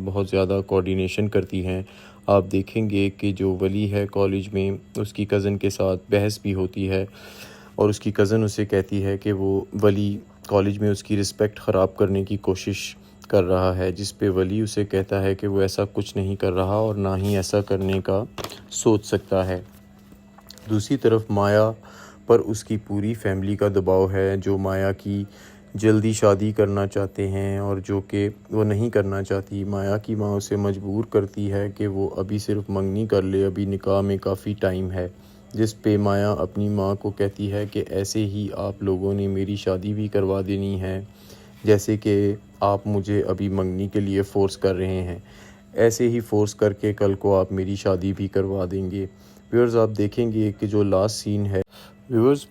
بہت زیادہ کوارڈینیشن کرتی ہیں۔ آپ دیکھیں گے کہ جو ولی ہے کالج میں اس کی کزن کے ساتھ بحث بھی ہوتی ہے اور اس کی کزن اسے کہتی ہے کہ وہ ولی کالج میں اس کی رسپیکٹ خراب کرنے کی کوشش کر رہا ہے، جس پہ ولی اسے کہتا ہے کہ وہ ایسا کچھ نہیں کر رہا اور نہ ہی ایسا کرنے کا سوچ سکتا ہے۔ دوسری طرف مایا پر اس کی پوری فیملی کا دباؤ ہے، جو مایا کی جلدی شادی کرنا چاہتے ہیں اور جو کہ وہ نہیں کرنا چاہتی۔ مایا کی ماں اسے مجبور کرتی ہے کہ وہ ابھی صرف منگنی کر لے، ابھی نکاح میں کافی ٹائم ہے، جس پہ مایا اپنی ماں کو کہتی ہے کہ ایسے ہی آپ لوگوں نے میری شادی بھی کروا دینی ہے، جیسے کہ آپ مجھے ابھی منگنی کے لیے فورس کر رہے ہیں، ایسے ہی فورس کر کے کل کو آپ میری شادی بھی کروا دیں گے۔ ویورز، آپ دیکھیں گے کہ جو لاسٹ سین ہے ویورز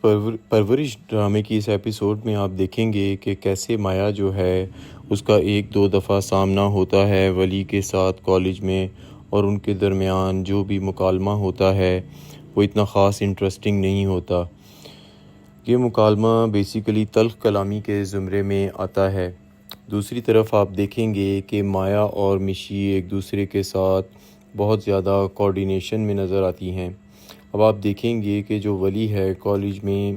پرورش ڈرامے کی اس ایپیسوڈ میں آپ دیکھیں گے کہ کیسے مایا جو ہے اس کا ایک دو دفعہ سامنا ہوتا ہے ولی کے ساتھ کالج میں، اور ان کے درمیان جو بھی مکالمہ ہوتا ہے وہ اتنا خاص انٹرسٹنگ نہیں ہوتا۔ یہ مکالمہ بیسیکلی تلخ کلامی کے زمرے میں آتا ہے۔ دوسری طرف آپ دیکھیں گے کہ مایا اور مشی ایک دوسرے کے ساتھ بہت زیادہ کوارڈینیشن میں نظر آتی ہیں۔ اب آپ دیکھیں گے کہ جو ولی ہے کالج میں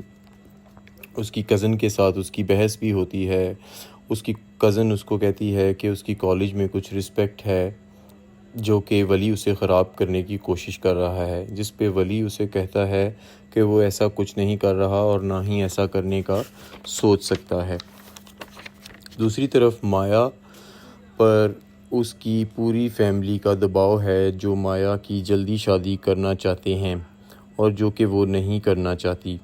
اس کی کزن کے ساتھ اس کی بحث بھی ہوتی ہے۔ اس کی کزن اس کو کہتی ہے کہ اس کی کالج میں کچھ رسپیکٹ ہے جو کہ ولی اسے خراب کرنے کی کوشش کر رہا ہے، جس پہ ولی اسے کہتا ہے کہ وہ ایسا کچھ نہیں کر رہا اور نہ ہی ایسا کرنے کا سوچ سکتا ہے۔ دوسری طرف مایا پر اس کی پوری فیملی کا دباؤ ہے، جو مایا کی جلدی شادی کرنا چاہتے ہیں اور جو کہ وہ نہیں کرنا چاہتی۔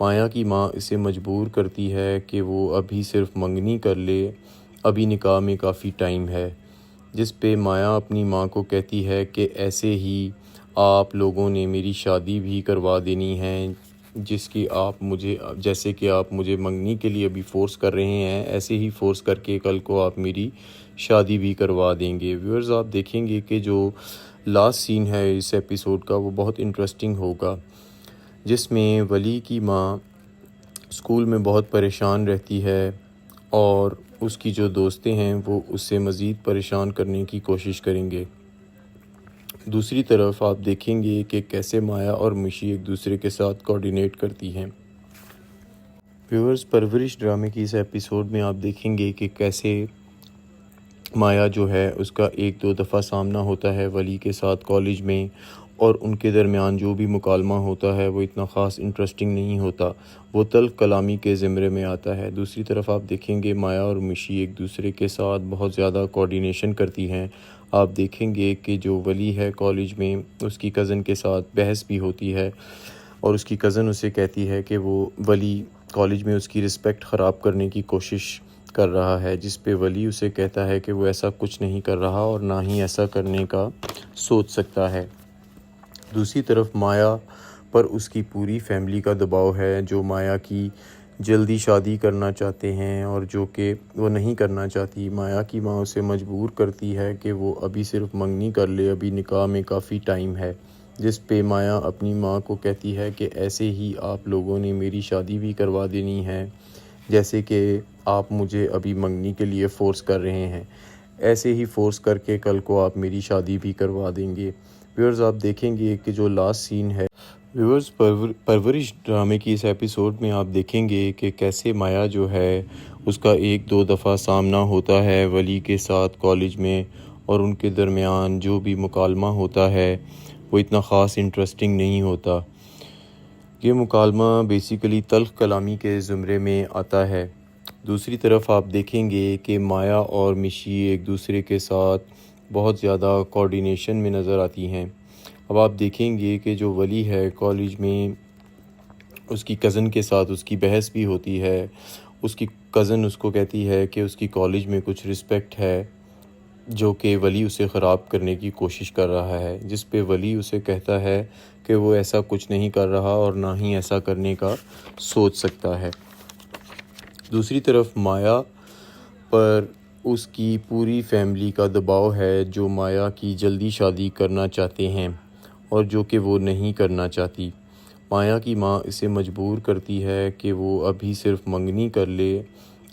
مایا کی ماں اسے مجبور کرتی ہے کہ وہ ابھی صرف منگنی کر لے، ابھی نکاح میں کافی ٹائم ہے، جس پہ مایا اپنی ماں کو کہتی ہے کہ ایسے ہی آپ لوگوں نے میری شادی بھی کروا دینی ہے، جیسے کہ آپ مجھے منگنی کے لیے ابھی فورس کر رہے ہیں، ایسے ہی فورس کر کے کل کو آپ میری شادی بھی کروا دیں گے۔ ویورز، آپ دیکھیں گے کہ جو لاسٹ سین ہے اس ایپیسوڈ کا وہ بہت انٹرسٹنگ ہوگا، جس میں ولی کی ماں اسکول میں بہت پریشان رہتی ہے اور اس کی جو دوستیں ہیں وہ اس سے مزید پریشان کرنے کی کوشش کریں گے۔ دوسری طرف آپ دیکھیں گے کہ کیسے مایا اور مشی ایک دوسرے کے ساتھ کوارڈینیٹ کرتی ہیں۔ ویورز، پرورش ڈرامے کی اس ایپیسوڈ میں آپ دیکھیں گے کہ کیسے مایا جو ہے اس کا ایک دو دفعہ سامنا ہوتا ہے ولی کے ساتھ کالج میں، اور ان کے درمیان جو بھی مکالمہ ہوتا ہے وہ اتنا خاص انٹرسٹنگ نہیں ہوتا، وہ تلخ کلامی کے زمرے میں آتا ہے۔ دوسری طرف آپ دیکھیں گے مایا اور مشی ایک دوسرے کے ساتھ بہت زیادہ کوارڈینیشن کرتی ہیں۔ آپ دیکھیں گے کہ جو ولی ہے کالج میں اس کی کزن کے ساتھ بحث بھی ہوتی ہے اور اس کی کزن اسے کہتی ہے کہ وہ ولی کالج میں اس کی رسپیکٹ خراب کرنے کی کوشش کر رہا ہے، جس پہ ولی اسے کہتا ہے کہ وہ ایسا کچھ نہیں کر رہا اور نہ ہی ایسا کرنے کا سوچ سکتا ہے۔ دوسری طرف مایا پر اس کی پوری فیملی کا دباؤ ہے، جو مایا کی جلدی شادی کرنا چاہتے ہیں اور جو کہ وہ نہیں کرنا چاہتی۔ مایا کی ماں اسے مجبور کرتی ہے کہ وہ ابھی صرف منگنی کر لے، ابھی نکاح میں کافی ٹائم ہے، جس پہ مایا اپنی ماں کو کہتی ہے کہ ایسے ہی آپ لوگوں نے میری شادی بھی کروا دینی ہے، جیسے کہ آپ مجھے ابھی منگنی کے لیے فورس کر رہے ہیں، ایسے ہی فورس کر کے کل کو آپ میری شادی بھی کروا دیں گے۔ ویورز، آپ دیکھیں گے کہ جو لاسٹ سین ہے ویورز پرورش ڈرامے کی اس ایپیسوڈ میں آپ دیکھیں گے کہ کیسے مایا جو ہے اس کا ایک دو دفعہ سامنا ہوتا ہے ولی کے ساتھ کالج میں، اور ان کے درمیان جو بھی مکالمہ ہوتا ہے وہ اتنا خاص انٹرسٹنگ نہیں ہوتا۔ یہ مکالمہ بیسیکلی تلخ کلامی کے زمرے میں آتا ہے۔ دوسری طرف آپ دیکھیں گے کہ مایا اور مشی ایک دوسرے کے ساتھ بہت زیادہ کوارڈینیشن میں نظر آتی ہیں۔ اب آپ دیکھیں گے کہ جو ولی ہے کالج میں اس کی کزن کے ساتھ اس کی بحث بھی ہوتی ہے۔ اس کی کزن اس کو کہتی ہے کہ اس کی کالج میں کچھ رسپیکٹ ہے جو کہ ولی اسے خراب کرنے کی کوشش کر رہا ہے، جس پہ ولی اسے کہتا ہے کہ وہ ایسا کچھ نہیں کر رہا اور نہ ہی ایسا کرنے کا سوچ سکتا ہے۔ دوسری طرف مایا پر اس کی پوری فیملی کا دباؤ ہے، جو مایا کی جلدی شادی کرنا چاہتے ہیں اور جو کہ وہ نہیں کرنا چاہتی۔ مایا کی ماں اسے مجبور کرتی ہے کہ وہ ابھی صرف منگنی کر لے،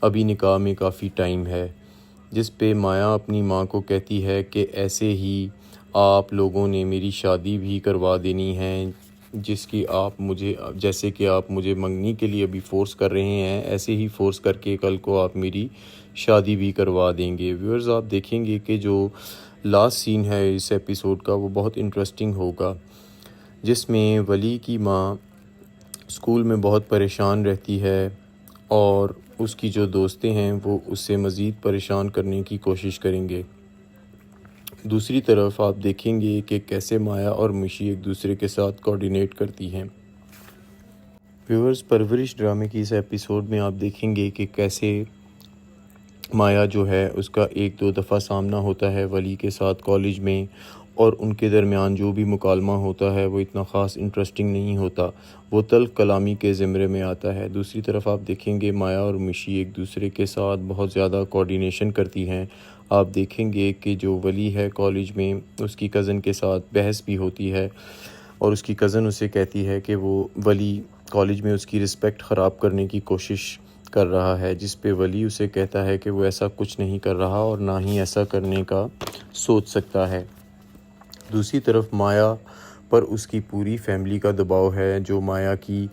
ابھی نکاح میں کافی ٹائم ہے، جس پہ مایا اپنی ماں کو کہتی ہے کہ ایسے ہی آپ لوگوں نے میری شادی بھی کروا دینی ہے، جس کی جیسے کہ آپ مجھے منگنی کے لیے ابھی فورس کر رہے ہیں، ایسے ہی فورس کر کے کل کو آپ میری شادی بھی کروا دیں گے۔ ویورز آپ دیکھیں گے کہ جو لاسٹ سین ہے اس ایپیسوڈ کا وہ بہت انٹرسٹنگ ہوگا، جس میں ولی کی ماں اسکول میں بہت پریشان رہتی ہے اور اس کی جو دوستیں ہیں وہ اس سے مزید پریشان کرنے کی کوشش کریں گے۔ دوسری طرف آپ دیکھیں گے کہ کیسے مایا اور مشی ایک دوسرے کے ساتھ کوآرڈینیٹ کرتی ہیں۔ ویورز پرورش ڈرامے کی اس ایپیسوڈ میں آپ دیکھیں گے کہ کیسے مایا جو ہے اس کا ایک دو دفعہ سامنا ہوتا ہے ولی کے ساتھ کالج میں، اور ان کے درمیان جو بھی مکالمہ ہوتا ہے وہ اتنا خاص انٹرسٹنگ نہیں ہوتا، وہ تلخ کلامی کے زمرے میں آتا ہے۔ دوسری طرف آپ دیکھیں گے مایا اور مشی ایک دوسرے کے ساتھ بہت زیادہ کوآرڈینیشن کرتی ہیں۔ آپ دیکھیں گے کہ جو ولی ہے کالج میں اس کی کزن کے ساتھ بحث بھی ہوتی ہے، اور اس کی کزن اسے کہتی ہے کہ وہ ولی کالج میں اس کی رسپیکٹ خراب کرنے کی کوشش کر رہا ہے، جس پہ ولی اسے کہتا ہے کہ وہ ایسا کچھ نہیں کر رہا اور نہ ہی ایسا کرنے کا سوچ سکتا ہے۔ دوسری طرف مایا پر اس کی پوری فیملی کا دباؤ ہے، جو مایا کی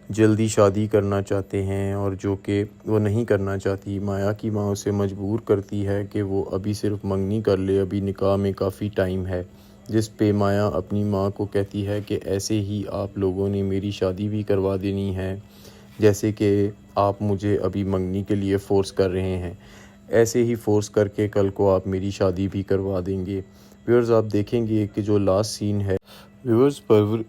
جلدی شادی کرنا چاہتے ہیں اور جو کہ وہ نہیں کرنا چاہتی۔ مایا کی ماں اسے مجبور کرتی ہے کہ وہ ابھی صرف منگنی کر لے، ابھی نکاح میں کافی ٹائم ہے، جس پہ مایا اپنی ماں کو کہتی ہے کہ ایسے ہی آپ لوگوں نے میری شادی بھی کروا دینی ہے، جیسے کہ آپ مجھے ابھی منگنی کے لیے فورس کر رہے ہیں، ایسے ہی فورس کر کے کل کو آپ میری شادی بھی کروا دیں گے۔ ویورز آپ دیکھیں گے کہ جو لاسٹ سین ہے، ویورز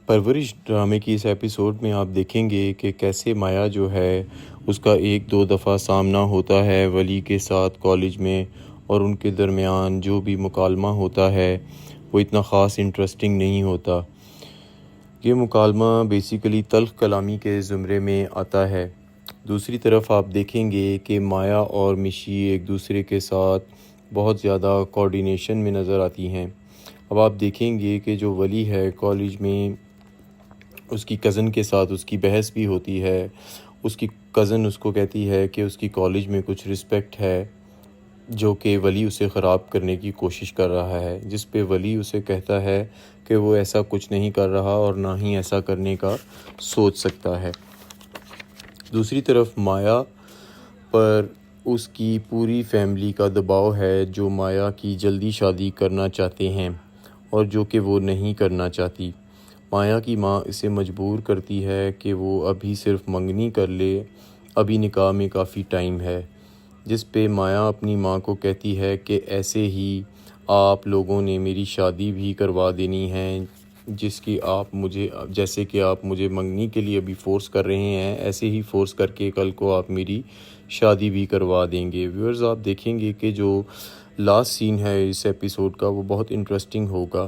پرورش ڈرامے کی اس ایپیسوڈ میں آپ دیکھیں گے کہ کیسے مایا جو ہے اس کا ایک دو دفعہ سامنا ہوتا ہے ولی کے ساتھ کالج میں، اور ان کے درمیان جو بھی مکالمہ ہوتا ہے وہ اتنا خاص انٹرسٹنگ نہیں ہوتا۔ یہ مکالمہ بیسیکلی تلخ کلامی کے زمرے میں آتا ہے۔ دوسری طرف آپ دیکھیں گے کہ مایا اور مشی ایک دوسرے کے ساتھ بہت زیادہ کوآرڈینیشن میں نظر آتی ہیں۔ اب آپ دیکھیں گے کہ جو ولی ہے کالج میں اس کی کزن کے ساتھ اس کی بحث بھی ہوتی ہے۔ اس کی کزن اس کو کہتی ہے کہ اس کی کالج میں کچھ رسپیکٹ ہے جو کہ ولی اسے خراب کرنے کی کوشش کر رہا ہے، جس پہ ولی اسے کہتا ہے کہ وہ ایسا کچھ نہیں کر رہا اور نہ ہی ایسا کرنے کا سوچ سکتا ہے۔ دوسری طرف مایا پر اس کی پوری فیملی کا دباؤ ہے، جو مایا کی جلدی شادی کرنا چاہتے ہیں اور جو کہ وہ نہیں کرنا چاہتی۔ مایا کی ماں اسے مجبور کرتی ہے کہ وہ ابھی صرف منگنی کر لے، ابھی نکاح میں کافی ٹائم ہے، جس پہ مایا اپنی ماں کو کہتی ہے کہ ایسے ہی آپ لوگوں نے میری شادی بھی کروا دینی ہے، جیسے کہ آپ مجھے منگنی کے لیے ابھی فورس کر رہے ہیں، ایسے ہی فورس کر کے کل کو آپ میری شادی بھی کروا دیں گے۔ ویورز آپ دیکھیں گے کہ جو لاسٹ سین ہے اس ایپیسوڈ کا وہ بہت انٹرسٹنگ ہوگا،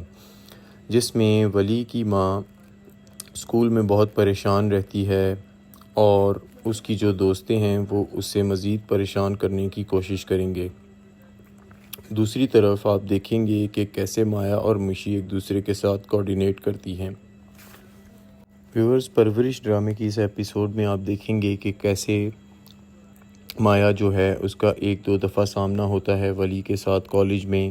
جس میں ولی کی ماں اسکول میں بہت پریشان رہتی ہے اور اس کی جو دوستیں ہیں وہ اس سے مزید پریشان کرنے کی کوشش کریں گے۔ دوسری طرف آپ دیکھیں گے کہ کیسے مایا اور مشی ایک دوسرے کے ساتھ کوآرڈینیٹ کرتی ہیں۔ ویورز پرورش ڈرامے کی اس ایپیسوڈ میں آپ دیکھیں گے کہ کیسے مایا جو ہے اس کا ایک دو دفعہ سامنا ہوتا ہے ولی کے ساتھ کالج میں،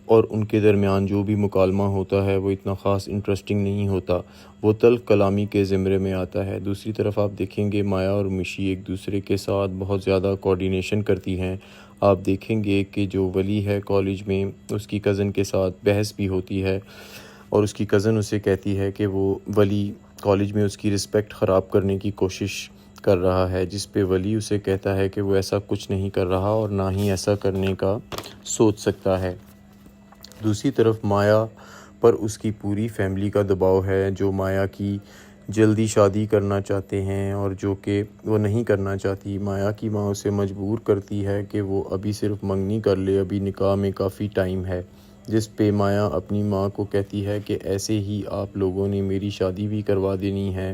اور ان کے درمیان جو بھی مکالمہ ہوتا ہے وہ اتنا خاص انٹرسٹنگ نہیں ہوتا، وہ تلخ کلامی کے زمرے میں آتا ہے۔ دوسری طرف آپ دیکھیں گے مایا اور مشی ایک دوسرے کے ساتھ بہت زیادہ کوآرڈینیشن کرتی ہیں۔ آپ دیکھیں گے کہ جو ولی ہے کالج میں اس کی کزن کے ساتھ بحث بھی ہوتی ہے، اور اس کی کزن اسے کہتی ہے کہ وہ ولی کالج میں اس کی رسپیکٹ خراب کرنے کی کوشش کر رہا ہے، جس پہ ولی اسے کہتا ہے کہ وہ ایسا کچھ نہیں کر رہا اور نہ ہی ایسا کرنے کا سوچ سکتا ہے۔ دوسری طرف مایا پر اس کی پوری فیملی کا دباؤ ہے، جو مایا کی جلدی شادی کرنا چاہتے ہیں اور جو کہ وہ نہیں کرنا چاہتی۔ مایا کی ماں اسے مجبور کرتی ہے کہ وہ ابھی صرف منگنی کر لے، ابھی نکاح میں کافی ٹائم ہے، جس پہ مایا اپنی ماں کو کہتی ہے کہ ایسے ہی آپ لوگوں نے میری شادی بھی کروا دینی ہے،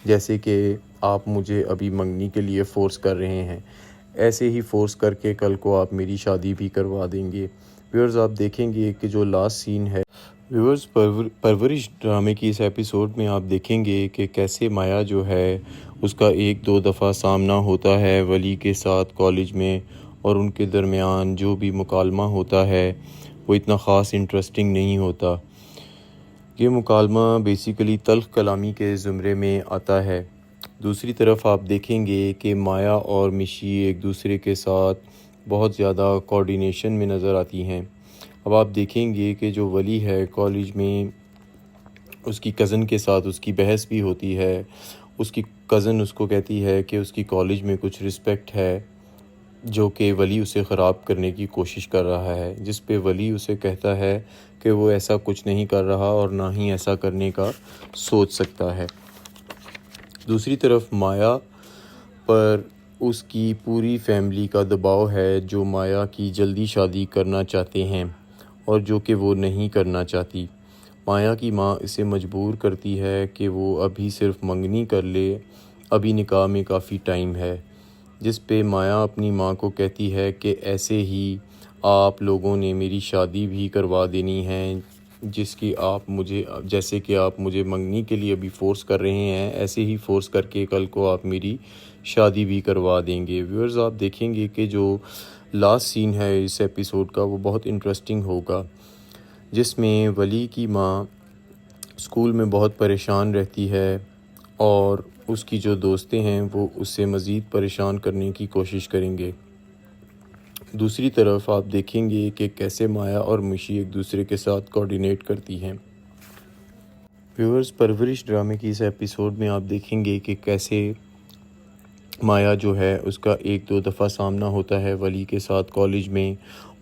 جیسے کہ آپ مجھے ابھی منگنی کے لیے فورس کر رہے ہیں، ایسے ہی فورس کر کے کل کو آپ میری شادی بھی کروا دیں گے۔ ویورز آپ دیکھیں گے کہ جو لاسٹ سین ہے، ویورز پرورش ڈرامے کی اس ایپیسوڈ میں آپ دیکھیں گے کہ کیسے مایا جو ہے اس کا ایک دو دفعہ سامنا ہوتا ہے ولی کے ساتھ کالج میں، اور ان کے درمیان جو بھی مکالمہ ہوتا ہے وہ اتنا خاص انٹرسٹنگ نہیں ہوتا۔ یہ مکالمہ بیسیکلی تلخ کلامی کے زمرے میں آتا ہے۔ دوسری طرف آپ دیکھیں گے کہ مایا اور مشی ایک دوسرے کے ساتھ بہت زیادہ کوارڈینیشن میں نظر آتی ہیں۔ اب آپ دیکھیں گے کہ جو ولی ہے کالج میں اس کی کزن کے ساتھ اس کی بحث بھی ہوتی ہے۔ اس کی کزن اس کو کہتی ہے کہ اس کی کالج میں کچھ رسپیکٹ ہے جو کہ ولی اسے خراب کرنے کی کوشش کر رہا ہے، جس پہ ولی اسے کہتا ہے کہ وہ ایسا کچھ نہیں کر رہا اور نہ ہی ایسا کرنے کا سوچ سکتا ہے۔ دوسری طرف مایا پر اس کی پوری فیملی کا دباؤ ہے جو مایا کی جلدی شادی کرنا چاہتے ہیں اور جو کہ وہ نہیں کرنا چاہتی۔ مایا کی ماں اسے مجبور کرتی ہے کہ وہ ابھی صرف منگنی کر لے، ابھی نکاح میں کافی ٹائم ہے، جس پہ مایا اپنی ماں کو کہتی ہے کہ ایسے ہی آپ لوگوں نے میری شادی بھی کروا دینی ہے، جیسے کہ آپ مجھے منگنی کے لیے ابھی فورس کر رہے ہیں، ایسے ہی فورس کر کے کل کو آپ میری شادی بھی کروا دیں گے۔ ویورز آپ دیکھیں گے کہ جو لاسٹ سین ہے اس ایپیسوڈ کا وہ بہت انٹرسٹنگ ہوگا، جس میں ولی کی ماں اسکول میں بہت پریشان رہتی ہے اور اس کی جو دوستیں ہیں وہ اس سے مزید پریشان کرنے کی کوشش کریں گے۔ دوسری طرف آپ دیکھیں گے کہ کیسے مایا اور مشی ایک دوسرے کے ساتھ کوارڈینیٹ کرتی ہیں۔ ویورز پرورش ڈرامے کی اس ایپیسوڈ میں آپ دیکھیں گے کہ کیسے مایا جو ہے اس کا ایک دو دفعہ سامنا ہوتا ہے ولی کے ساتھ کالج میں،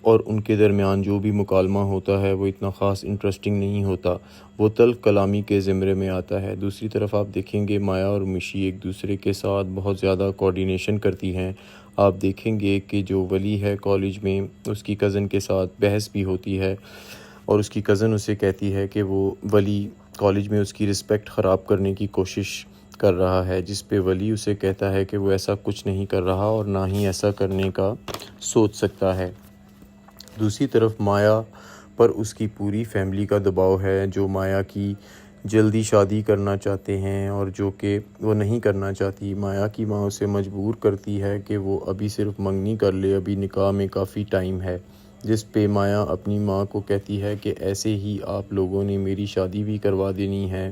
اور ان کے درمیان جو بھی مکالمہ ہوتا ہے وہ اتنا خاص انٹرسٹنگ نہیں ہوتا، وہ تلخ کلامی کے زمرے میں آتا ہے۔ دوسری طرف آپ دیکھیں گے مایا اور مشی ایک دوسرے کے ساتھ بہت زیادہ کوارڈینیشن کرتی ہیں۔ آپ دیکھیں گے کہ جو ولی ہے کالج میں اس کی کزن کے ساتھ بحث بھی ہوتی ہے اور اس کی کزن اسے کہتی ہے کہ وہ ولی کالج میں اس کی رسپیکٹ خراب کرنے کی کوشش کر رہا ہے، جس پہ ولی اسے کہتا ہے کہ وہ ایسا کچھ نہیں کر رہا اور نہ ہی ایسا کرنے کا سوچ سکتا ہے۔ دوسری طرف مایا پر اس کی پوری فیملی کا دباؤ ہے جو مایا کی جلدی شادی کرنا چاہتے ہیں اور جو کہ وہ نہیں کرنا چاہتی۔ مایا کی ماں اسے مجبور کرتی ہے کہ وہ ابھی صرف منگنی کر لے، ابھی نکاح میں کافی ٹائم ہے، جس پہ مایا اپنی ماں کو کہتی ہے کہ ایسے ہی آپ لوگوں نے میری شادی بھی کروا دینی ہے،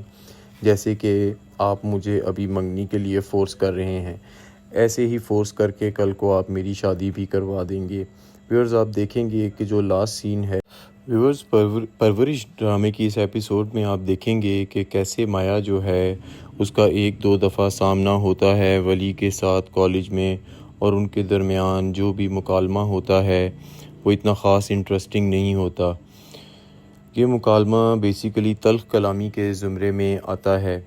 جیسے کہ آپ مجھے ابھی منگنی کے لیے فورس کر رہے ہیں، ایسے ہی فورس کر کے کل کو آپ میری شادی بھی کروا دیں گے۔ ویورز آپ دیکھیں گے کہ جو لاسٹ سین ہے، ویورز پرورش ڈرامے کی اس ایپیسوڈ میں آپ دیکھیں گے کہ کیسے مایا جو ہے اس کا ایک دو دفعہ سامنا ہوتا ہے ولی کے ساتھ کالج میں، اور ان کے درمیان جو بھی مکالمہ ہوتا ہے وہ اتنا خاص انٹرسٹنگ نہیں ہوتا۔ یہ مکالمہ بیسیکلی تلخ کلامی کے زمرے میں آتا ہے۔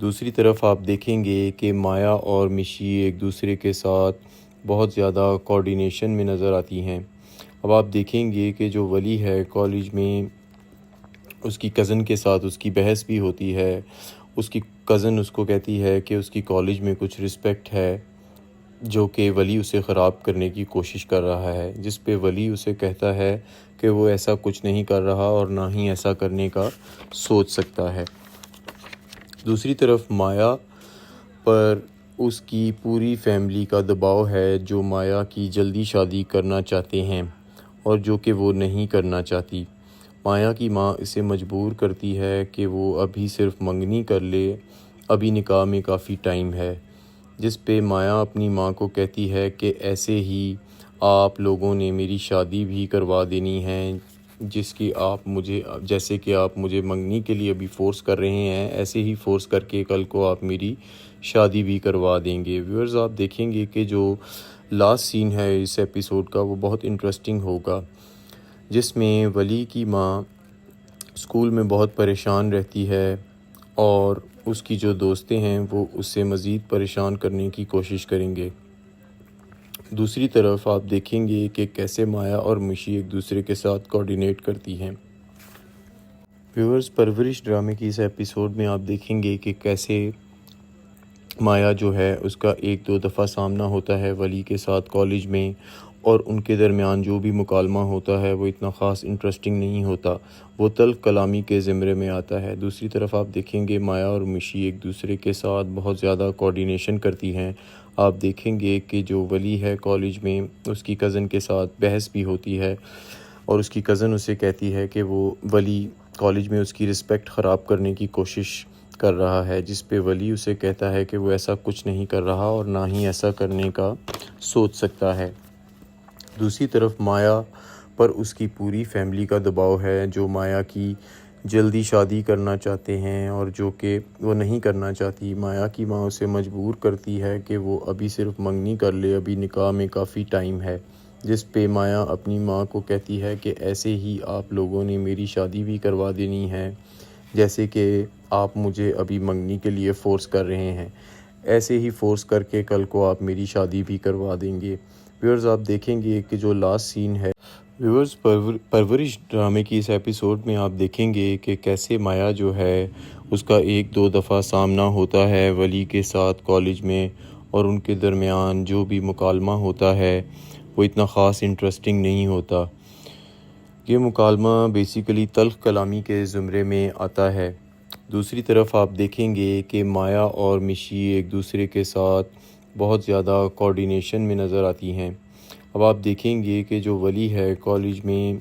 دوسری طرف آپ دیکھیں گے کہ مایا اور مشی ایک دوسرے کے ساتھ بہت زیادہ کوارڈینیشن میں نظر آتی ہیں۔ اب آپ دیکھیں گے کہ جو ولی ہے کالج میں اس کی کزن کے ساتھ اس کی بحث بھی ہوتی ہے۔ اس کی کزن اس کو کہتی ہے کہ اس کی کالج میں کچھ رسپیکٹ ہے جو کہ ولی اسے خراب کرنے کی کوشش کر رہا ہے، جس پہ ولی اسے کہتا ہے کہ وہ ایسا کچھ نہیں کر رہا اور نہ ہی ایسا کرنے کا سوچ سکتا ہے۔ دوسری طرف مایا پر اس کی پوری فیملی کا دباؤ ہے جو مایا کی جلدی شادی کرنا چاہتے ہیں اور جو کہ وہ نہیں کرنا چاہتی۔ مایا کی ماں اسے مجبور کرتی ہے کہ وہ ابھی صرف منگنی کر لے، ابھی نکاح میں کافی ٹائم ہے، جس پہ مایا اپنی ماں کو کہتی ہے کہ ایسے ہی آپ لوگوں نے میری شادی بھی کروا دینی ہے، جیسے کہ آپ مجھے منگنی کے لیے ابھی فورس کر رہے ہیں، ایسے ہی فورس کر کے کل کو آپ میری شادی بھی کروا دیں گے۔ ویورز آپ دیکھیں گے کہ جو لاسٹ سین ہے اس ایپیسوڈ کا وہ بہت انٹرسٹنگ ہوگا، جس میں ولی کی ماں اسکول میں بہت پریشان رہتی ہے اور اس کی جو دوستیں ہیں وہ اس سے مزید پریشان کرنے کی کوشش کریں گے۔ دوسری طرف آپ دیکھیں گے کہ کیسے مایا اور مشی ایک دوسرے کے ساتھ کوارڈینیٹ کرتی ہیں۔ ویورز پرورش ڈرامے کی اس ایپیسوڈ میں آپ دیکھیں گے کہ کیسے مایا جو ہے اس کا ایک دو دفعہ سامنا ہوتا ہے ولی کے ساتھ کالج میں، اور ان کے درمیان جو بھی مکالمہ ہوتا ہے وہ اتنا خاص انٹرسٹنگ نہیں ہوتا، وہ تلخ کلامی کے زمرے میں آتا ہے۔ دوسری طرف آپ دیکھیں گے مایا اور مشی ایک دوسرے کے ساتھ بہت زیادہ کوارڈینیشن کرتی ہیں۔ آپ دیکھیں گے کہ جو ولی ہے کالج میں اس کی کزن کے ساتھ بحث بھی ہوتی ہے، اور اس کی کزن اسے کہتی ہے کہ وہ ولی کالج میں اس کی رسپیکٹ خراب کرنے کی کوشش کر رہا ہے، جس پہ ولی اسے کہتا ہے کہ وہ ایسا کچھ نہیں کر رہا اور نہ ہی ایسا کرنے کا سوچ سکتا ہے۔ دوسری طرف مایا پر اس کی پوری فیملی کا دباؤ ہے، جو مایا کی جلدی شادی کرنا چاہتے ہیں اور جو کہ وہ نہیں کرنا چاہتی۔ مایا کی ماں اسے مجبور کرتی ہے کہ وہ ابھی صرف منگنی کر لے، ابھی نکاح میں کافی ٹائم ہے، جس پہ مایا اپنی ماں کو کہتی ہے کہ ایسے ہی آپ لوگوں نے میری شادی بھی کروا دینی ہے، جیسے کہ آپ مجھے ابھی منگنی کے لیے فورس کر رہے ہیں، ایسے ہی فورس کر کے کل کو آپ میری شادی بھی کروا دیں گے۔ ویورز آپ دیکھیں گے کہ جو لاسٹ سین ہے، ویورز پرورش ڈرامے کی اس ایپیسوڈ میں آپ دیکھیں گے کہ کیسے مایا جو ہے اس کا ایک دو دفعہ سامنا ہوتا ہے ولی کے ساتھ کالج میں، اور ان کے درمیان جو بھی مکالمہ ہوتا ہے وہ اتنا خاص انٹرسٹنگ نہیں ہوتا۔ یہ مکالمہ بیسیکلی تلخ کلامی کے زمرے میں آتا ہے۔ دوسری طرف آپ دیکھیں گے کہ مایا اور مشی ایک دوسرے کے ساتھ بہت زیادہ کوارڈینیشن میں نظر آتی ہیں۔ اب آپ دیکھیں گے کہ جو ولی ہے کالج میں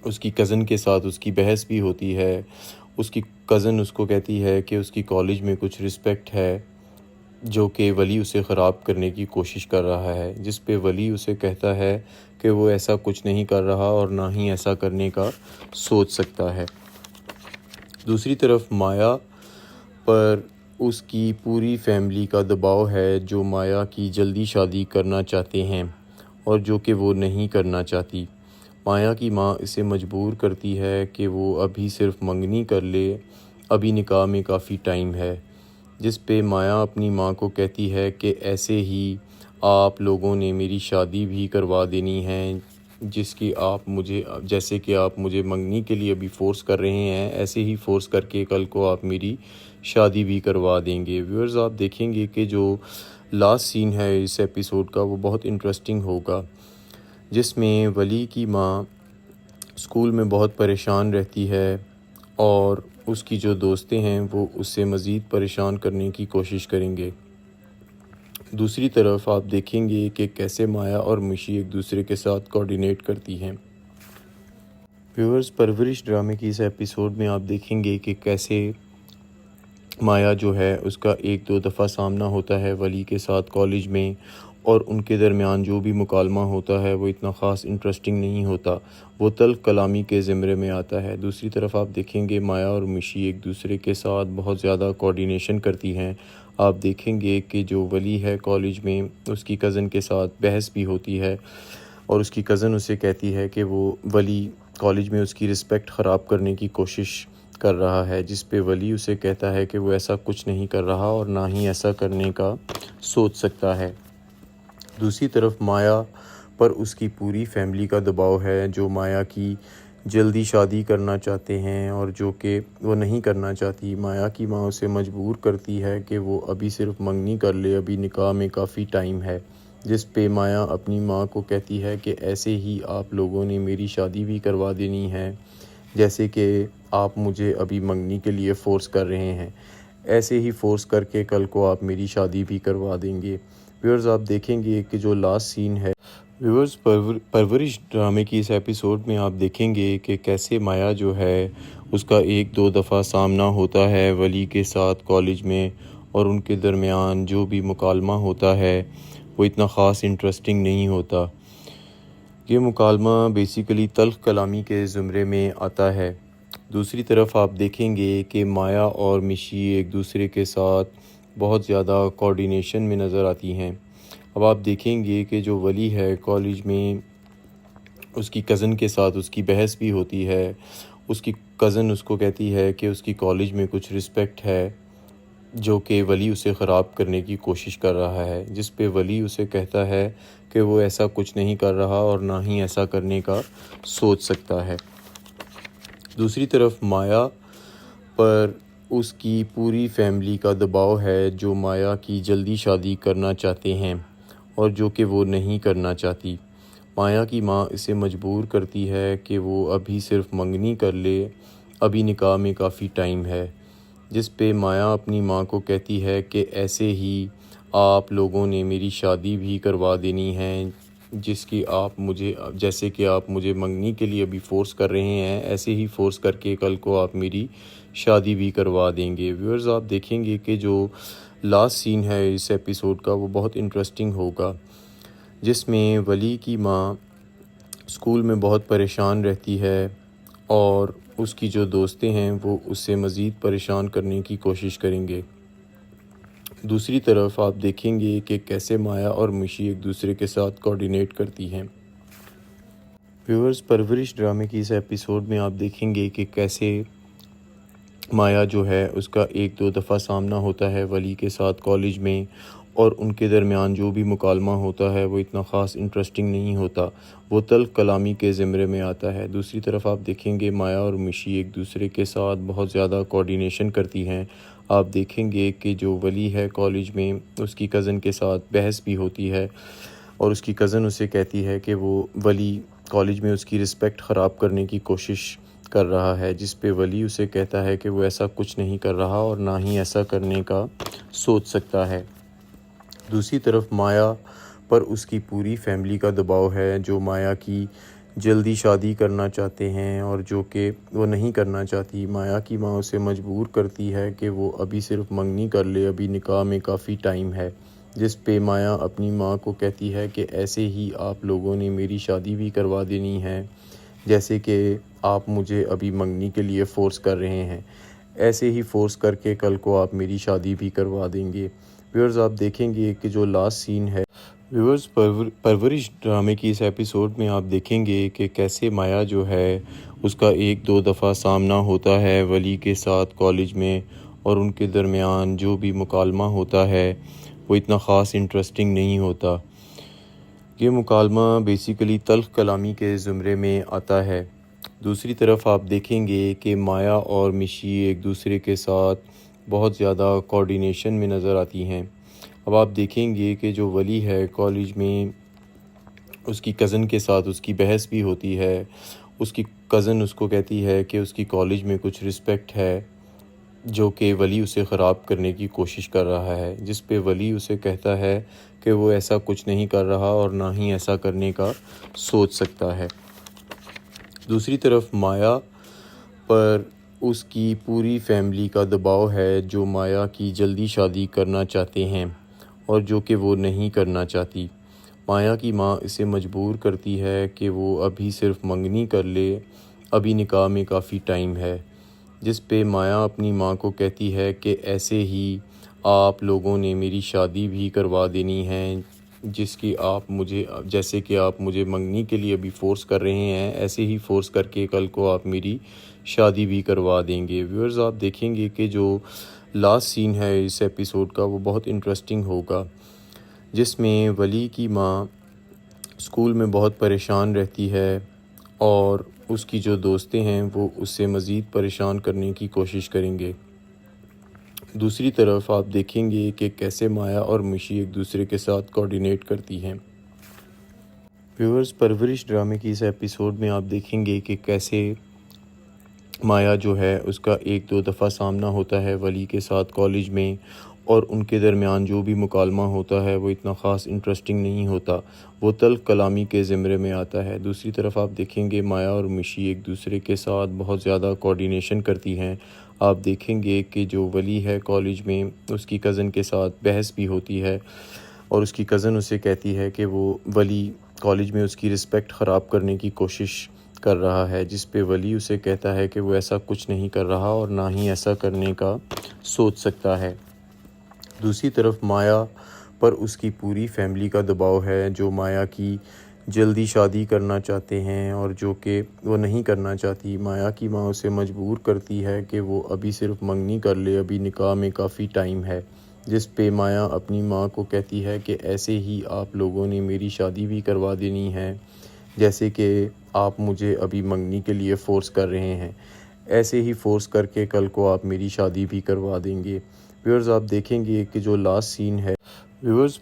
اس کی کزن کے ساتھ اس کی بحث بھی ہوتی ہے۔ اس کی کزن اس کو کہتی ہے کہ اس کی کالج میں کچھ رسپیکٹ ہے جو کہ ولی اسے خراب کرنے کی کوشش کر رہا ہے، جس پہ ولی اسے کہتا ہے کہ وہ ایسا کچھ نہیں کر رہا اور نہ ہی ایسا کرنے کا سوچ سکتا ہے۔ دوسری طرف مایا پر اس کی پوری فیملی کا دباؤ ہے، جو مایا کی جلدی شادی کرنا چاہتے ہیں اور جو کہ وہ نہیں کرنا چاہتی۔ مایا کی ماں اسے مجبور کرتی ہے کہ وہ ابھی صرف منگنی کر لے، ابھی نکاح میں کافی ٹائم ہے، جس پہ مایا اپنی ماں کو کہتی ہے کہ ایسے ہی آپ لوگوں نے میری شادی بھی کروا دینی ہے، جیسے کہ آپ مجھے منگنی کے لیے ابھی فورس کر رہے ہیں، ایسے ہی فورس کر کے کل کو آپ میری شادی بھی کروا دیں گے۔ ویورز آپ دیکھیں گے کہ جو لاسٹ سین ہے اس ایپیسوڈ کا وہ بہت انٹرسٹنگ ہوگا، جس میں ولی کی ماں اسکول میں بہت پریشان رہتی ہے اور اس کی جو دوستیں ہیں وہ اس سے مزید پریشان کرنے کی کوشش کریں گے۔ دوسری طرف آپ دیکھیں گے کہ کیسے مایا اور مشی ایک دوسرے کے ساتھ کوارڈینیٹ کرتی ہیں۔ ویورز پرورش ڈرامے کی اس ایپیسوڈ میں آپ دیکھیں گے کہ کیسے مایا جو ہے اس کا ایک دو دفعہ سامنا ہوتا ہے ولی کے ساتھ کالج میں، اور ان کے درمیان جو بھی مکالمہ ہوتا ہے وہ اتنا خاص انٹرسٹنگ نہیں ہوتا، وہ تلخ کلامی کے زمرے میں آتا ہے۔ دوسری طرف آپ دیکھیں گے مایا اور مشی ایک دوسرے کے ساتھ بہت زیادہ کوارڈینیشن کرتی ہیں۔ آپ دیکھیں گے کہ جو ولی ہے کالج میں اس کی کزن کے ساتھ بحث بھی ہوتی ہے، اور اس کی کزن اسے کہتی ہے کہ وہ ولی کالج میں اس کی رسپیکٹ خراب کرنے کی کوشش کر رہا ہے، جس پہ ولی اسے کہتا ہے کہ وہ ایسا کچھ نہیں کر رہا اور نہ ہی ایسا کرنے کا سوچ سکتا ہے۔ دوسری طرف مایا پر اس کی پوری فیملی کا دباؤ ہے، جو مایا کی جلدی شادی کرنا چاہتے ہیں اور جو کہ وہ نہیں کرنا چاہتی۔ مایا کی ماں اسے مجبور کرتی ہے کہ وہ ابھی صرف منگنی کر لے، ابھی نکاح میں کافی ٹائم ہے، جس پہ مایا اپنی ماں کو کہتی ہے کہ ایسے ہی آپ لوگوں نے میری شادی بھی کروا دینی ہے، جیسے کہ آپ مجھے ابھی منگنی کے لیے فورس کر رہے ہیں، ایسے ہی فورس کر کے کل کو آپ میری شادی بھی کروا دیں گے۔ ویورز آپ دیکھیں گے کہ جو لاسٹ سین ہے، ویورز پرورش ڈرامے کی اس ایپیسوڈ میں آپ دیکھیں گے کہ کیسے مایا جو ہے اس کا ایک دو دفعہ سامنا ہوتا ہے ولی کے ساتھ کالج میں، اور ان کے درمیان جو بھی مکالمہ ہوتا ہے وہ اتنا خاص انٹرسٹنگ نہیں ہوتا۔ یہ مکالمہ بیسیکلی تلخ کلامی کے زمرے میں آتا ہے۔ دوسری طرف آپ دیکھیں گے کہ مایا اور مشی ایک دوسرے کے ساتھ بہت زیادہ کوارڈینیشن میں نظر آتی ہیں۔ اب آپ دیکھیں گے کہ جو ولی ہے کالج میں اس کی کزن کے ساتھ اس کی بحث بھی ہوتی ہے۔ اس کی کزن اس کو کہتی ہے کہ اس کی کالج میں کچھ رسپیکٹ ہے جو کہ ولی اسے خراب کرنے کی کوشش کر رہا ہے، جس پہ ولی اسے کہتا ہے کہ وہ ایسا کچھ نہیں کر رہا اور نہ ہی ایسا کرنے کا سوچ سکتا ہے۔ دوسری طرف مایا پر اس کی پوری فیملی کا دباؤ ہے، جو مایا کی جلدی شادی کرنا چاہتے ہیں اور جو کہ وہ نہیں کرنا چاہتی۔ مایا کی ماں اسے مجبور کرتی ہے کہ وہ ابھی صرف منگنی کر لے، ابھی نکاح میں کافی ٹائم ہے، جس پہ مایا اپنی ماں کو کہتی ہے کہ ایسے ہی آپ لوگوں نے میری شادی بھی کروا دینی ہے، جیسے کہ آپ مجھے منگنی کے لیے ابھی فورس کر رہے ہیں، ایسے ہی فورس کر کے کل کو آپ میری شادی بھی کروا دیں گے۔ ویورز آپ دیکھیں گے کہ جو لاسٹ سین ہے اس ایپیسوڈ کا وہ بہت انٹرسٹنگ ہوگا، جس میں ولی کی ماں اسکول میں بہت پریشان رہتی ہے اور اس کی جو دوستیں ہیں وہ اس سے مزید پریشان کرنے کی کوشش کریں گے۔ دوسری طرف آپ دیکھیں گے کہ کیسے مایا اور مشی ایک دوسرے کے ساتھ کوآرڈینیٹ کرتی ہیں۔ ویورز پرورش ڈرامے کی اس ایپیسوڈ میں آپ دیکھیں گے کہ کیسے مایا جو ہے اس کا ایک دو دفعہ سامنا ہوتا ہے ولی کے ساتھ کالج میں، اور ان کے درمیان جو بھی مکالمہ ہوتا ہے وہ اتنا خاص انٹرسٹنگ نہیں ہوتا، وہ تلخ کلامی کے زمرے میں آتا ہے۔ دوسری طرف آپ دیکھیں گے مایا اور مشی ایک دوسرے کے ساتھ بہت زیادہ کوآرڈینیشن کرتی ہیں۔ آپ دیکھیں گے کہ جو ولی ہے کالج میں اس کی کزن کے ساتھ بحث بھی ہوتی ہے، اور اس کی کزن اسے کہتی ہے کہ وہ ولی کالج میں اس کی رسپیکٹ خراب کرنے کی کوشش کر رہا ہے، جس پہ ولی اسے کہتا ہے کہ وہ ایسا کچھ نہیں کر رہا اور نہ ہی ایسا کرنے کا سوچ سکتا ہے۔ دوسری طرف مایا پر اس کی پوری فیملی کا دباؤ ہے، جو مایا کی جلدی شادی کرنا چاہتے ہیں اور جو کہ وہ نہیں کرنا چاہتی۔ مایا کی ماں اسے مجبور کرتی ہے کہ وہ ابھی صرف منگنی کر لے، ابھی نکاح میں کافی ٹائم ہے، جس پہ مایا اپنی ماں کو کہتی ہے کہ ایسے ہی آپ لوگوں نے میری شادی بھی کروا دینی ہے، جیسے کہ آپ مجھے ابھی منگنی کے لیے فورس کر رہے ہیں، ایسے ہی فورس کر کے کل کو آپ میری شادی بھی کروا دیں گے۔ ویورز آپ دیکھیں گے کہ جو لاسٹ سین ہے، ویورز پرورش ڈرامے کی اس ایپیسوڈ میں آپ دیکھیں گے کہ کیسے مایا جو ہے اس کا ایک دو دفعہ سامنا ہوتا ہے ولی کے ساتھ کالج میں، اور ان کے درمیان جو بھی مکالمہ ہوتا ہے وہ اتنا خاص انٹرسٹنگ نہیں ہوتا۔ یہ مکالمہ بیسیکلی تلخ کلامی کے زمرے میں آتا ہے۔ دوسری طرف آپ دیکھیں گے کہ مایا اور مشی ایک دوسرے کے ساتھ بہت زیادہ کوآرڈینیشن میں نظر آتی ہیں۔ اب آپ دیکھیں گے کہ جو ولی ہے کالج میں اس کی کزن کے ساتھ اس کی بحث بھی ہوتی ہے۔ اس کی کزن اس کو کہتی ہے کہ اس کی کالج میں کچھ رسپیکٹ ہے جو کہ ولی اسے خراب کرنے کی کوشش کر رہا ہے، جس پہ ولی اسے کہتا ہے کہ وہ ایسا کچھ نہیں کر رہا اور نہ ہی ایسا کرنے کا سوچ سکتا ہے۔ دوسری طرف مایا پر اس کی پوری فیملی کا دباؤ ہے، جو مایا کی جلدی شادی کرنا چاہتے ہیں اور جو کہ وہ نہیں کرنا چاہتی۔ مایا کی ماں اسے مجبور کرتی ہے کہ وہ ابھی صرف منگنی کر لے، ابھی نکاح میں کافی ٹائم ہے، جس پہ مایا اپنی ماں کو کہتی ہے کہ ایسے ہی آپ لوگوں نے میری شادی بھی کروا دینی ہے، جیسے کہ آپ مجھے منگنی کے لیے ابھی فورس کر رہے ہیں، ایسے ہی فورس کر کے کل کو آپ میری شادی بھی کروا دیں گے۔ ویورز آپ دیکھیں گے کہ جو لاسٹ سین ہے اس ایپیسوڈ کا وہ بہت انٹرسٹنگ ہوگا، جس میں ولی کی ماں اسکول میں بہت پریشان رہتی ہے اور اس کی جو دوستیں ہیں وہ اس سے مزید پریشان کرنے کی کوشش کریں گے۔ دوسری طرف آپ دیکھیں گے کہ کیسے مایا اور مشی ایک دوسرے کے ساتھ کوآرڈینیٹ کرتی ہیں۔ ویورز پرورش ڈرامے کی اس ایپیسوڈ میں آپ دیکھیں گے کہ کیسے مایا جو ہے اس کا ایک دو دفعہ سامنا ہوتا ہے ولی کے ساتھ کالج میں، اور ان کے درمیان جو بھی مکالمہ ہوتا ہے وہ اتنا خاص انٹرسٹنگ نہیں ہوتا، وہ تلخ کلامی کے زمرے میں آتا ہے۔ دوسری طرف آپ دیکھیں گے مایا اور مشی ایک دوسرے کے ساتھ بہت زیادہ کوآرڈینیشن کرتی ہیں۔ آپ دیکھیں گے کہ جو ولی ہے کالج میں اس کی کزن کے ساتھ بحث بھی ہوتی ہے، اور اس کی کزن اسے کہتی ہے کہ وہ ولی کالج میں اس کی رسپیکٹ خراب کرنے کی کوشش کر رہا ہے، جس پہ ولی اسے کہتا ہے کہ وہ ایسا کچھ نہیں کر رہا اور نہ ہی ایسا کرنے کا سوچ سکتا ہے۔ دوسری طرف مایا پر اس کی پوری فیملی کا دباؤ ہے، جو مایا کی جلدی شادی کرنا چاہتے ہیں اور جو کہ وہ نہیں کرنا چاہتی۔ مایا کی ماں اسے مجبور کرتی ہے کہ وہ ابھی صرف منگنی کر لے، ابھی نکاح میں کافی ٹائم ہے، جس پہ مایا اپنی ماں کو کہتی ہے کہ ایسے ہی آپ لوگوں نے میری شادی بھی کروا دینی ہے، جیسے کہ آپ مجھے ابھی منگنی کے لیے فورس کر رہے ہیں، ایسے ہی فورس کر کے کل کو آپ میری شادی بھی کروا دیں گے۔ ویورز آپ دیکھیں گے کہ جو لاسٹ سین ہے، ویورز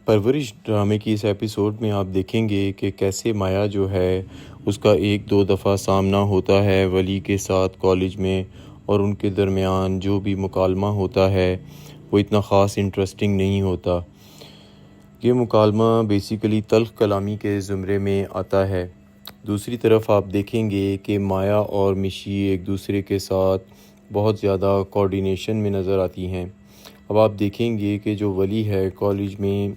پرورش ڈرامے کی اس ایپیسوڈ میں آپ دیکھیں گے کہ کیسے مایا جو ہے اس کا ایک دو دفعہ سامنا ہوتا ہے ولی کے ساتھ کالج میں، اور ان کے درمیان جو بھی مکالمہ ہوتا ہے وہ اتنا خاص انٹرسٹنگ نہیں ہوتا۔ یہ مکالمہ بیسیکلی تلخ کلامی کے زمرے میں آتا ہے۔ دوسری طرف آپ دیکھیں گے کہ مایا اور مشی ایک دوسرے کے ساتھ بہت زیادہ کوارڈینیشن میں نظر آتی ہیں۔ اب آپ دیکھیں گے کہ جو ولی ہے کالج میں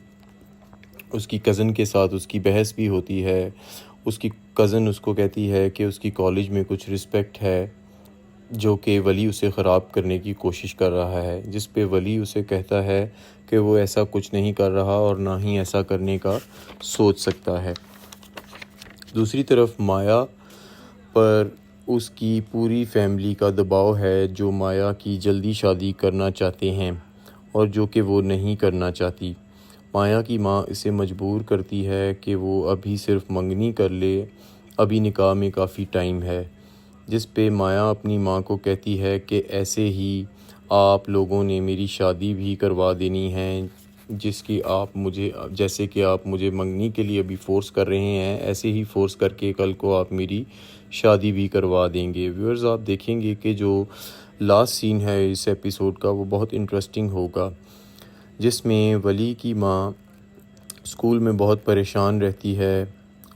اس کی کزن کے ساتھ اس کی بحث بھی ہوتی ہے۔ اس کی کزن اس کو کہتی ہے کہ اس کی کالج میں کچھ رسپیکٹ ہے جو کہ ولی اسے خراب کرنے کی کوشش کر رہا ہے، جس پہ ولی اسے کہتا ہے کہ وہ ایسا کچھ نہیں کر رہا اور نہ ہی ایسا کرنے کا سوچ سکتا ہے۔ دوسری طرف مایا پر اس کی پوری فیملی کا دباؤ ہے جو مایا کی جلدی شادی کرنا چاہتے ہیں اور جو کہ وہ نہیں کرنا چاہتی۔ مایا کی ماں اسے مجبور کرتی ہے کہ وہ ابھی صرف منگنی کر لے، ابھی نکاح میں کافی ٹائم ہے، جس پہ مایا اپنی ماں کو کہتی ہے کہ ایسے ہی آپ لوگوں نے میری شادی بھی کروا دینی ہے، جیسے کہ آپ مجھے منگنی کے لیے ابھی فورس کر رہے ہیں، ایسے ہی فورس کر کے کل کو آپ میری شادی بھی کروا دیں گے۔ ویورز آپ دیکھیں گے کہ جو لاسٹ سین ہے اس ایپیسوڈ کا وہ بہت انٹرسٹنگ ہوگا، جس میں ولی کی ماں اسکول میں بہت پریشان رہتی ہے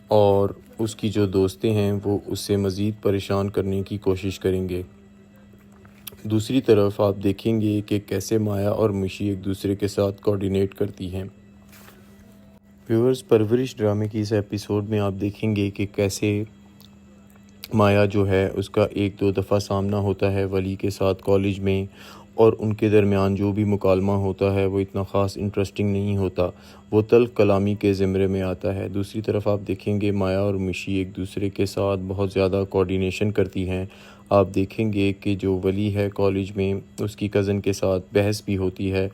اور اس کی جو دوستیں ہیں وہ اس سے مزید پریشان کرنے کی کوشش کریں گے۔ دوسری طرف آپ دیکھیں گے کہ کیسے مایا اور مشی ایک دوسرے کے ساتھ کوارڈینیٹ کرتی ہیں۔ ویورز پرورش ڈرامے کی اس ایپیسوڈ میں آپ دیکھیں گے کہ کیسے مایا جو ہے اس کا ایک دو دفعہ سامنا ہوتا ہے ولی کے ساتھ کالج میں، اور ان کے درمیان جو بھی مکالمہ ہوتا ہے وہ اتنا خاص انٹرسٹنگ نہیں ہوتا، وہ تلخ کلامی کے زمرے میں آتا ہے۔ دوسری طرف آپ دیکھیں گے مایا اور مشی ایک دوسرے کے ساتھ بہت زیادہ کوارڈینیشن کرتی ہیں۔ آپ دیکھیں گے کہ جو ولی ہے کالج میں اس کی کزن کے ساتھ بحث بھی ہوتی ہے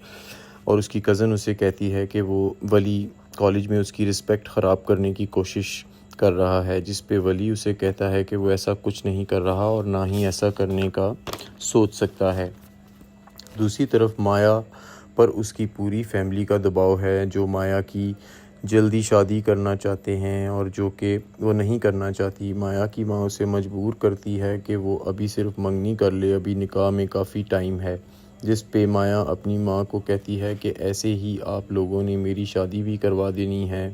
اور اس کی کزن اسے کہتی ہے کہ وہ ولی کالج میں اس کی رسپیکٹ خراب کرنے کی کوشش کر رہا ہے، جس پہ ولی اسے کہتا ہے کہ وہ ایسا کچھ نہیں کر رہا اور نہ ہی ایسا کرنے کا سوچ سکتا ہے۔ دوسری طرف مایا پر اس کی پوری فیملی کا دباؤ ہے جو مایا کی جلدی شادی کرنا چاہتے ہیں اور جو کہ وہ نہیں کرنا چاہتی۔ مایا کی ماں اسے مجبور کرتی ہے کہ وہ ابھی صرف منگنی کر لے، ابھی نکاح میں کافی ٹائم ہے، جس پہ مایا اپنی ماں کو کہتی ہے کہ ایسے ہی آپ لوگوں نے میری شادی بھی کروا دینی ہے،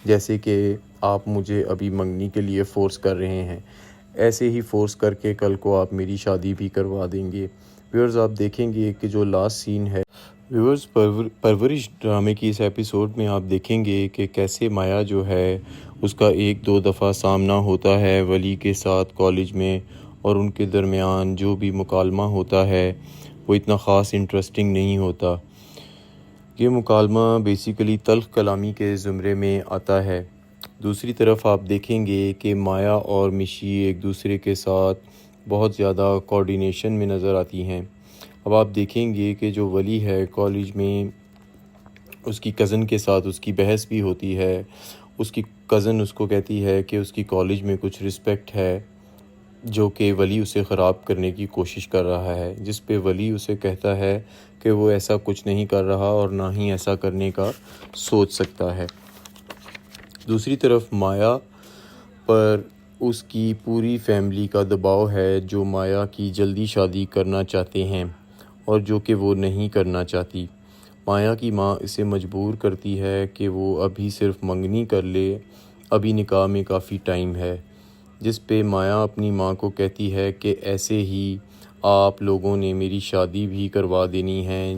جیسے کہ آپ مجھے ابھی منگنی کے لیے فورس کر رہے ہیں، ایسے ہی فورس کر کے کل کو آپ میری شادی بھی کروا دیں گے۔ ویورز آپ دیکھیں گے کہ جو لاسٹ سین ہے ویورز پرورش ڈرامے کی اس ایپیسوڈ میں آپ دیکھیں گے کہ کیسے مایا جو ہے اس کا ایک دو دفعہ سامنا ہوتا ہے ولی کے ساتھ کالج میں، اور ان کے درمیان جو بھی مکالمہ ہوتا ہے وہ اتنا خاص انٹرسٹنگ نہیں ہوتا۔ یہ مکالمہ بیسیکلی تلخ کلامی کے زمرے میں آتا ہے۔ دوسری طرف آپ دیکھیں گے کہ مایا اور مشی ایک دوسرے کے ساتھ بہت زیادہ کوارڈینیشن میں نظر آتی ہیں۔ اب آپ دیکھیں گے کہ جو ولی ہے کالج میں اس کی کزن کے ساتھ اس کی بحث بھی ہوتی ہے۔ اس کی کزن اس کو کہتی ہے کہ اس کی کالج میں کچھ رسپیکٹ ہے جو کہ ولی اسے خراب کرنے کی کوشش کر رہا ہے، جس پہ ولی اسے کہتا ہے کہ وہ ایسا کچھ نہیں کر رہا اور نہ ہی ایسا کرنے کا سوچ سکتا ہے۔ دوسری طرف مایا پر اس کی پوری فیملی کا دباؤ ہے جو مایا کی جلدی شادی کرنا چاہتے ہیں اور جو کہ وہ نہیں کرنا چاہتی۔ مایا کی ماں اسے مجبور کرتی ہے کہ وہ ابھی صرف منگنی کر لے، ابھی نکاح میں کافی ٹائم ہے، جس پہ مایا اپنی ماں کو کہتی ہے کہ ایسے ہی آپ لوگوں نے میری شادی بھی کروا دینی ہے،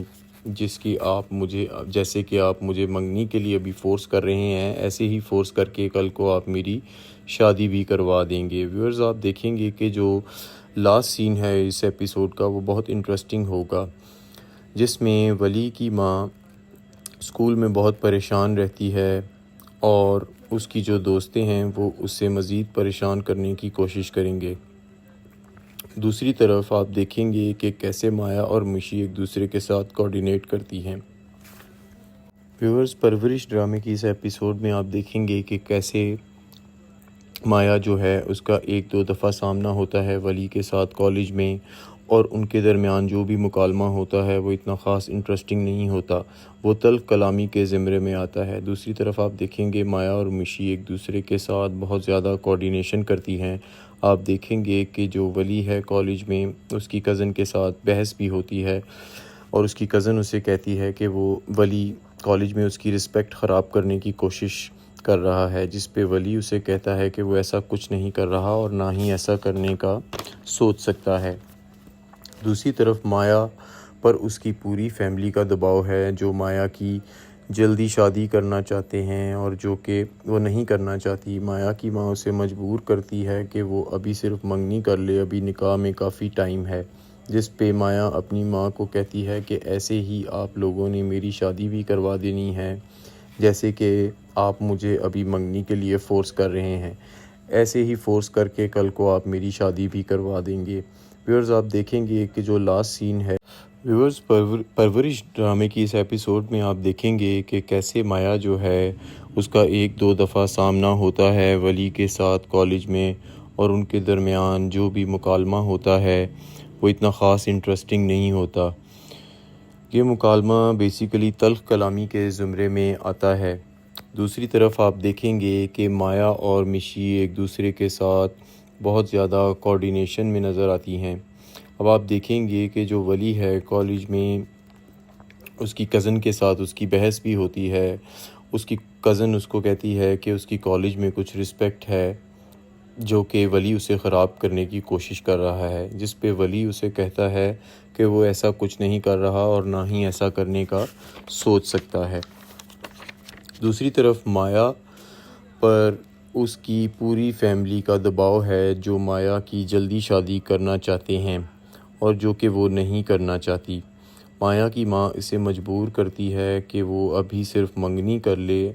جیسے کہ آپ مجھے منگنی کے لیے ابھی فورس کر رہے ہیں، ایسے ہی فورس کر کے کل کو آپ میری شادی بھی کروا دیں گے۔ ویورز آپ دیکھیں گے کہ جو لاسٹ سین ہے اس ایپیسوڈ کا وہ بہت انٹرسٹنگ ہوگا، جس میں ولی کی ماں اسکول میں بہت پریشان رہتی ہے اور اس کی جو دوستیں ہیں وہ اس سے مزید پریشان کرنے کی کوشش کریں گے۔ دوسری طرف آپ دیکھیں گے کہ کیسے مایا اور مشی ایک دوسرے کے ساتھ کوارڈینیٹ کرتی ہیں۔ ویورز پرورش ڈرامے کی اس ایپیسوڈ میں آپ دیکھیں گے کہ کیسے مایا جو ہے اس کا ایک دو دفعہ سامنا ہوتا ہے ولی کے ساتھ کالج میں، اور ان کے درمیان جو بھی مکالمہ ہوتا ہے وہ اتنا خاص انٹرسٹنگ نہیں ہوتا، وہ تلخ کلامی کے زمرے میں آتا ہے۔ دوسری طرف آپ دیکھیں گے مایا اور مشی ایک دوسرے کے ساتھ بہت زیادہ کوارڈینیشن کرتی ہیں۔ آپ دیکھیں گے کہ جو ولی ہے کالج میں اس کی کزن کے ساتھ بحث بھی ہوتی ہے اور اس کی کزن اسے کہتی ہے کہ وہ ولی کالج میں اس کی رسپیکٹ خراب کرنے کی کوشش کر رہا ہے، جس پہ ولی اسے کہتا ہے کہ وہ ایسا کچھ نہیں کر رہا اور نہ ہی ایسا کرنے کا سوچ سکتا ہے۔ دوسری طرف مایا پر اس کی پوری فیملی کا دباؤ ہے، جو مایا کی جلدی شادی کرنا چاہتے ہیں اور جو کہ وہ نہیں کرنا چاہتی۔ مایا کی ماں اسے مجبور کرتی ہے کہ وہ ابھی صرف منگنی کر لے، ابھی نکاح میں کافی ٹائم ہے، جس پہ مایا اپنی ماں کو کہتی ہے کہ ایسے ہی آپ لوگوں نے میری شادی بھی کروا دینی ہے، جیسے کہ آپ مجھے ابھی منگنی کے لیے فورس کر رہے ہیں، ایسے ہی فورس کر کے کل کو آپ میری شادی بھی کروا دیں گے۔ ویورز آپ دیکھیں گے کہ جو لاسٹ سین ہے، ویورز پرورش ڈرامے کی اس ایپیسوڈ میں آپ دیکھیں گے کہ کیسے مایا جو ہے اس کا ایک دو دفعہ سامنا ہوتا ہے ولی کے ساتھ کالج میں، اور ان کے درمیان جو بھی مکالمہ ہوتا ہے وہ اتنا خاص انٹرسٹنگ نہیں ہوتا۔ یہ مکالمہ بیسیکلی تلخ کلامی کے زمرے میں آتا ہے۔ دوسری طرف آپ دیکھیں گے کہ مایا اور مشی ایک دوسرے کے ساتھ بہت زیادہ کوارڈینیشن میں نظر آتی ہیں۔ اب آپ دیکھیں گے کہ جو ولی ہے کالج میں اس کی کزن کے ساتھ اس کی بحث بھی ہوتی ہے۔ اس کی کزن اس کو کہتی ہے کہ اس کی کالج میں کچھ رسپیکٹ ہے جو کہ ولی اسے خراب کرنے کی کوشش کر رہا ہے، جس پہ ولی اسے کہتا ہے کہ وہ ایسا کچھ نہیں کر رہا اور نہ ہی ایسا کرنے کا سوچ سکتا ہے۔ دوسری طرف مایا پر اس کی پوری فیملی کا دباؤ ہے، جو مایا کی جلدی شادی کرنا چاہتے ہیں اور جو کہ وہ نہیں کرنا چاہتی۔ مایا کی ماں اسے مجبور کرتی ہے کہ وہ ابھی صرف منگنی کر لے،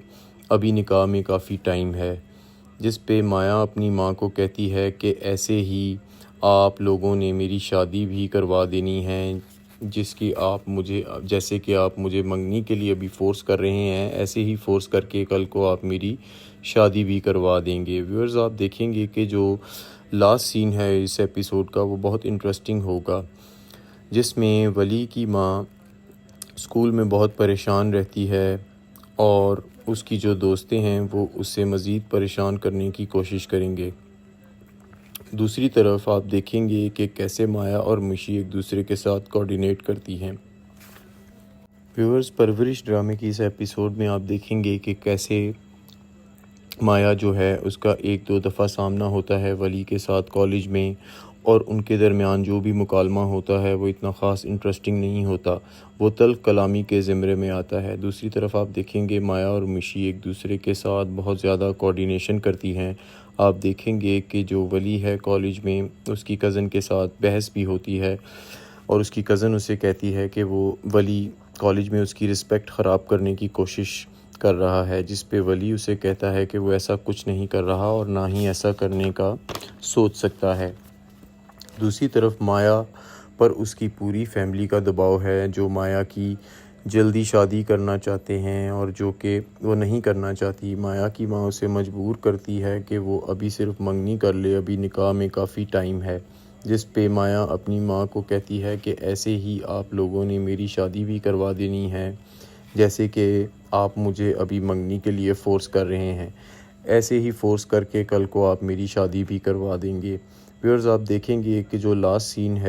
ابھی نکاح میں کافی ٹائم ہے، جس پہ مایا اپنی ماں کو کہتی ہے کہ ایسے ہی آپ لوگوں نے میری شادی بھی کروا دینی ہے، جیسے کہ آپ مجھے منگنی کے لیے ابھی فورس کر رہے ہیں، ایسے ہی فورس کر کے کل کو آپ میری شادی بھی کروا دیں گے۔ ویورز آپ دیکھیں گے کہ جو لاسٹ سین ہے اس ایپیسوڈ کا وہ بہت انٹرسٹنگ ہوگا، جس میں ولی کی ماں اسکول میں بہت پریشان رہتی ہے اور اس کی جو دوستیں ہیں وہ اس سے مزید پریشان کرنے کی کوشش کریں گے۔ دوسری طرف آپ دیکھیں گے کہ کیسے مایا اور مشی ایک دوسرے کے ساتھ کوارڈینیٹ کرتی ہیں۔ ویورز پرورش ڈرامے کی اس ایپیسوڈ میں آپ دیکھیں گے کہ کیسے مایا جو ہے اس کا ایک دو دفعہ سامنا ہوتا ہے ولی کے ساتھ کالج میں، اور ان کے درمیان جو بھی مکالمہ ہوتا ہے وہ اتنا خاص انٹرسٹنگ نہیں ہوتا، وہ تلخ کلامی کے زمرے میں آتا ہے۔ دوسری طرف آپ دیکھیں گے مایا اور مشی ایک دوسرے کے ساتھ بہت زیادہ کوارڈینیشن کرتی ہیں۔ آپ دیکھیں گے کہ جو ولی ہے کالج میں اس کی کزن کے ساتھ بحث بھی ہوتی ہے، اور اس کی کزن اسے کہتی ہے کہ وہ ولی کالج میں اس کی رسپیکٹ خراب کرنے کی کوشش کر رہا ہے، جس پہ ولی اسے کہتا ہے کہ وہ ایسا کچھ نہیں کر رہا اور نہ ہی ایسا کرنے کا سوچ سکتا ہے۔ دوسری طرف مایا پر اس کی پوری فیملی کا دباؤ ہے، جو مایا کی جلدی شادی کرنا چاہتے ہیں اور جو کہ وہ نہیں کرنا چاہتی۔ مایا کی ماں اسے مجبور کرتی ہے کہ وہ ابھی صرف منگنی کر لے، ابھی نکاح میں کافی ٹائم ہے، جس پہ مایا اپنی ماں کو کہتی ہے کہ ایسے ہی آپ لوگوں نے میری شادی بھی کروا دینی ہے، جیسے کہ آپ مجھے ابھی منگنی کے لیے فورس کر رہے ہیں، ایسے ہی فورس کر کے کل کو آپ میری شادی بھی کروا دیں گے۔ ویورز آپ دیکھیں گے کہ جو لاسٹ سین ہے